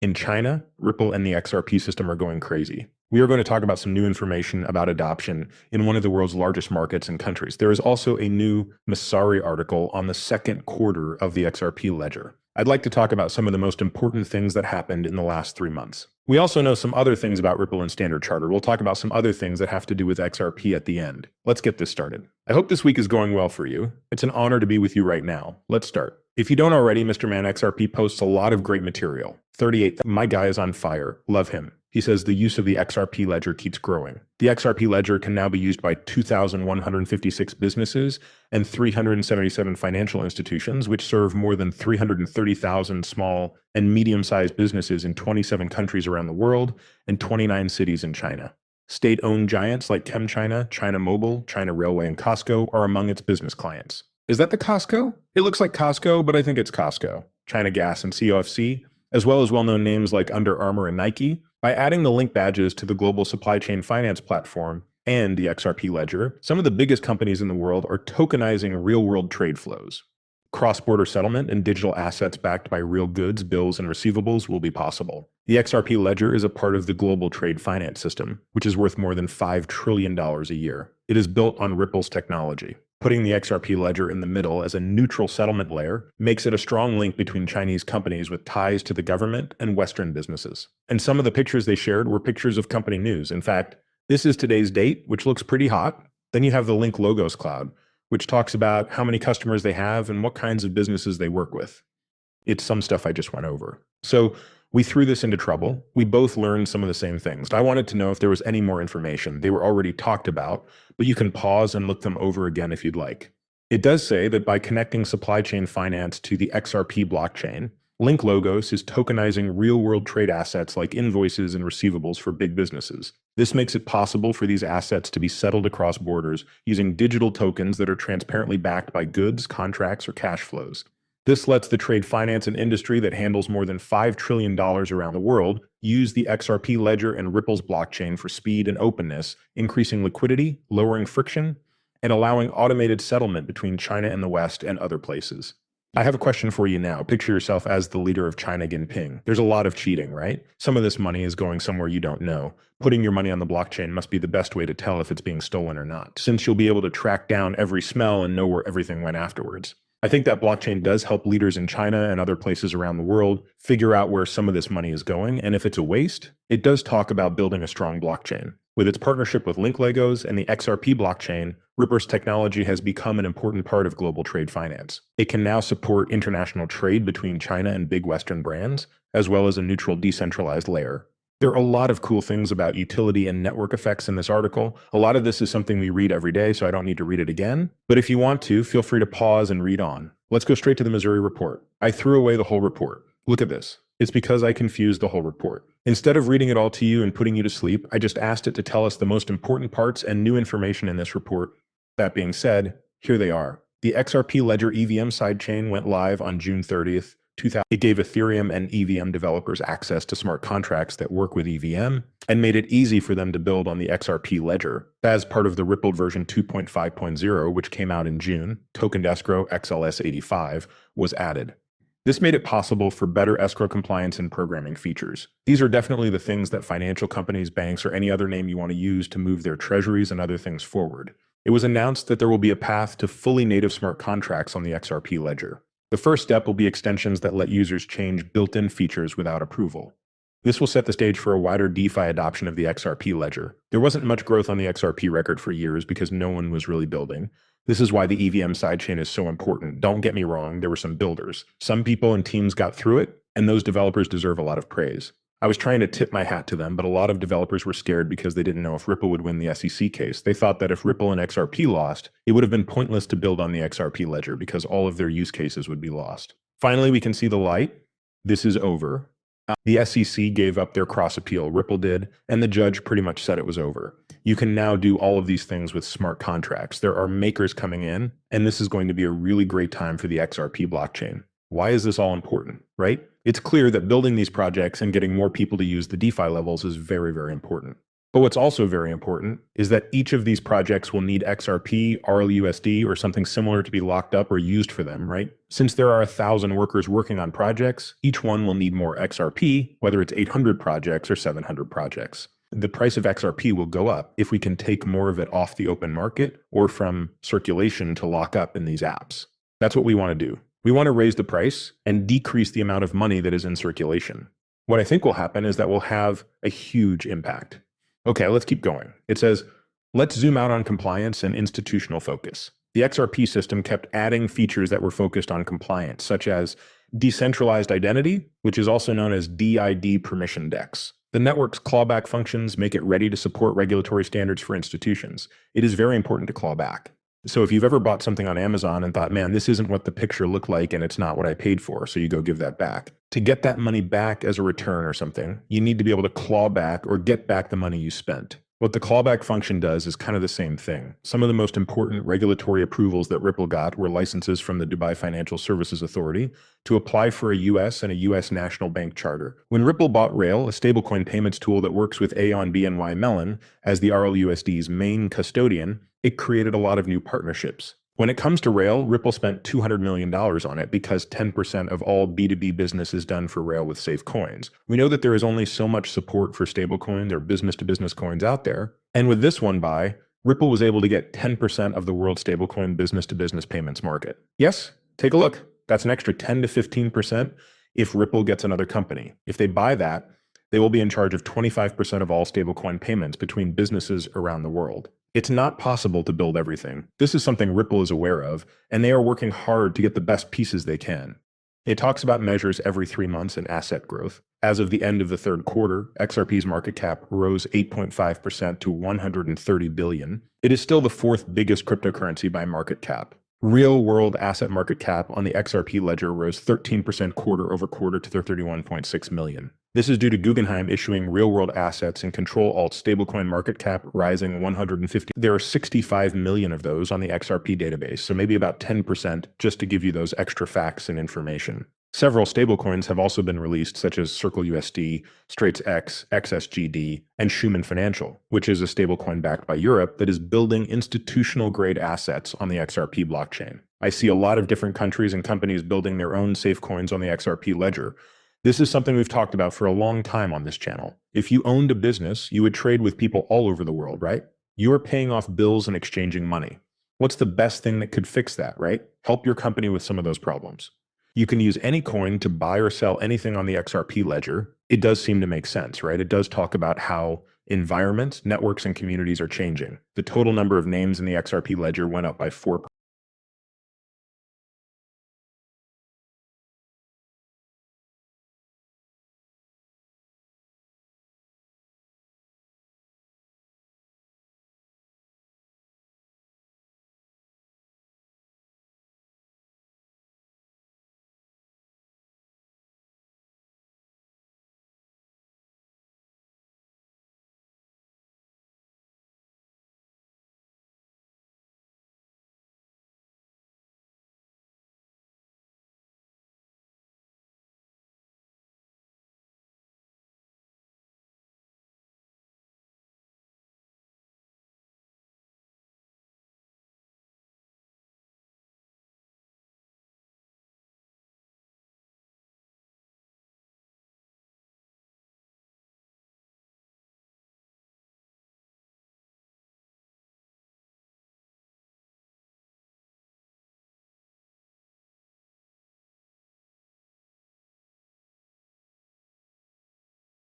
In China, Ripple and the XRP system are going crazy. We are going to talk about some new information about adoption in one of the world's largest markets and countries. There is also a new Masari article on the second quarter of the XRP ledger. I'd like to talk about some of the most important things that happened in the last 3 months. We also know some other things about Ripple and Standard Chartered. We'll talk about some other things that have to do with XRP at the end. Let's get this started. I hope this week is going well for you. It's an honor to be with you right now. Let's start. If you don't already, Mr. Man XRP posts a lot of great material. 38, my guy is on fire. Love him. He says the use of the XRP ledger keeps growing. The XRP ledger can now be used by 2,156 businesses and 377 financial institutions, which serve more than 330,000 small and medium-sized businesses in 27 countries around the world and 29 cities in China. State-owned giants like ChemChina, China Mobile, China Railway, and Costco are among its business clients. Is that the Costco? It looks like Costco, but I think it's Costco. China Gas and COFC, as well as well-known names like Under Armour and Nike. By adding the link badges to the global supply chain finance platform and the XRP ledger, some of the biggest companies in the world are tokenizing real-world trade flows. Cross-border settlement and digital assets backed by real goods, bills, and receivables will be possible. The XRP ledger is a part of the global trade finance system, which is worth more than $5 trillion a year. It is built on Ripple's technology. Putting the XRP ledger in the middle as a neutral settlement layer makes it a strong link between Chinese companies with ties to the government and Western businesses. And some of the pictures they shared were pictures of company news. In fact, this is today's date, which looks pretty hot. Then you have the Link Logos Cloud, which talks about how many customers they have and what kinds of businesses they work with. It's some stuff I just went over. So we threw this into trouble. We both learned some of the same things. I wanted to know if there was any more information. They were already talked about, but you can pause and look them over again if you'd like. It does say that by connecting supply chain finance to the XRP blockchain, Link Logos is tokenizing real-world trade assets like invoices and receivables for big businesses. This makes it possible for these assets to be settled across borders using digital tokens that are transparently backed by goods, contracts, or cash flows. This lets the trade finance and industry that handles more than $5 trillion around the world use the XRP ledger and Ripple's blockchain for speed and openness, increasing liquidity, lowering friction, and allowing automated settlement between China and the West and other places. I have a question for you now. Picture yourself as the leader of China Jinping. There's a lot of cheating, right? Some of this money is going somewhere you don't know. Putting your money on the blockchain must be the best way to tell if it's being stolen or not, since you'll be able to track down every smell and know where everything went afterwards. I think that blockchain does help leaders in China and other places around the world figure out where some of this money is going, and if it's a waste, it does talk about building a strong blockchain. With its partnership with Link Legos and the XRP blockchain, Ripple's technology has become an important part of global trade finance. It can now support international trade between China and big Western brands, as well as a neutral decentralized layer. There are a lot of cool things about utility and network effects in this article. A lot of this is something we read every day, so I don't need to read it again. But if you want to, feel free to pause and read on. Let's go straight to the Missouri report. I threw away the whole report. Look at this. It's because I confused the whole report. Instead of reading it all to you and putting you to sleep, I just asked it to tell us the most important parts and new information in this report. That being said, here they are. The XRP Ledger EVM sidechain went live on June 30th. It gave Ethereum and EVM developers access to smart contracts that work with EVM and made it easy for them to build on the XRP ledger. As part of the Ripple version 2.5.0, which came out in June, tokened escrow XLS85 was added. This made it possible for better escrow compliance and programming features. These are definitely the things that financial companies, banks, or any other name you want to use to move their treasuries and other things forward. It was announced that there will be a path to fully native smart contracts on the XRP ledger. The first step will be extensions that let users change built-in features without approval. This will set the stage for a wider DeFi adoption of the XRP ledger. There wasn't much growth on the XRP record for years because no one was really building. This is why the EVM sidechain is so important. Don't get me wrong, there were some builders. Some people and teams got through it, and those developers deserve a lot of praise. I was trying to tip my hat to them, but a lot of developers were scared because they didn't know if Ripple would win the SEC case. They thought that if Ripple and XRP lost, it would have been pointless to build on the XRP ledger because all of their use cases would be lost. Finally, we can see the light. This is over. The SEC gave up their cross appeal, Ripple did, and the judge pretty much said it was over. You can now do all of these things with smart contracts. There are makers coming in, and this is going to be a really great time for the XRP blockchain. Why is this all important, right? It's clear that building these projects and getting more people to use the DeFi levels is very, very important. But what's also very important is that each of these projects will need XRP, RLUSD, or something similar to be locked up or used for them, right? Since there are 1,000 workers working on projects, each one will need more XRP, whether it's 800 projects or 700 projects. The price of XRP will go up if we can take more of it off the open market or from circulation to lock up in these apps. That's what we want to do. We want to raise the price and decrease the amount of money that is in circulation. What I think will happen is that we'll have a huge impact. Okay, let's keep going. It says, let's zoom out on compliance and institutional focus. The XRP system kept adding features that were focused on compliance, such as decentralized identity, which is also known as DID permission DEX. The network's clawback functions make it ready to support regulatory standards for institutions. It is very important to claw back. So if you've ever bought something on Amazon and thought, man, this isn't what the picture looked like and it's not what I paid for, so you go give that back. To get that money back as a return or something, you need to be able to claw back or get back the money you spent. What the clawback function does is kind of the same thing. Some of the most important regulatory approvals that Ripple got were licenses from the Dubai Financial Services Authority to apply for a US and a US national bank charter. When Ripple bought Rail, a stablecoin payments tool that works with Aon BNY Mellon as the RLUSD's main custodian, it created a lot of new partnerships. When it comes to Rail, Ripple spent $200 million on it because 10% of all B2B business is done for Rail with safe coins. We know that there is only so much support for stablecoins or business-to-business coins out there. And with this one buy, Ripple was able to get 10% of the world stablecoin business-to-business payments market. Yes, take a look. That's an extra 10 to 15% if Ripple gets another company. If they buy that, they will be in charge of 25% of all stablecoin payments between businesses around the world. It's not possible to build everything. This is something Ripple is aware of, and they are working hard to get the best pieces they can. It talks about measures every 3 months and asset growth. As of the end of the third quarter, XRP's market cap rose 8.5% to 130 billion. It is still the fourth biggest cryptocurrency by market cap. Real-world asset market cap on the XRP ledger rose 13% quarter over quarter to 31.6 million. This is due to Guggenheim issuing real-world assets and Control-Alt stablecoin market cap rising 150. There are 65 million of those on the XRP database, so maybe about 10% just to give you those extra facts and information. Several stablecoins have also been released, such as Circle USD, Straits X, XSGD, and Schumann Financial, which is a stablecoin backed by Europe that is building institutional-grade assets on the XRP blockchain. I see a lot of different countries and companies building their own safe coins on the XRP ledger. This is something we've talked about for a long time on this channel. If you owned a business, you would trade with people all over the world, right? You are paying off bills and exchanging money. What's the best thing that could fix that, right? Help your company with some of those problems. You can use any coin to buy or sell anything on the XRP ledger. It does seem to make sense, right? It does talk about how environments, networks, and communities are changing. The total number of names in the XRP ledger went up by 4%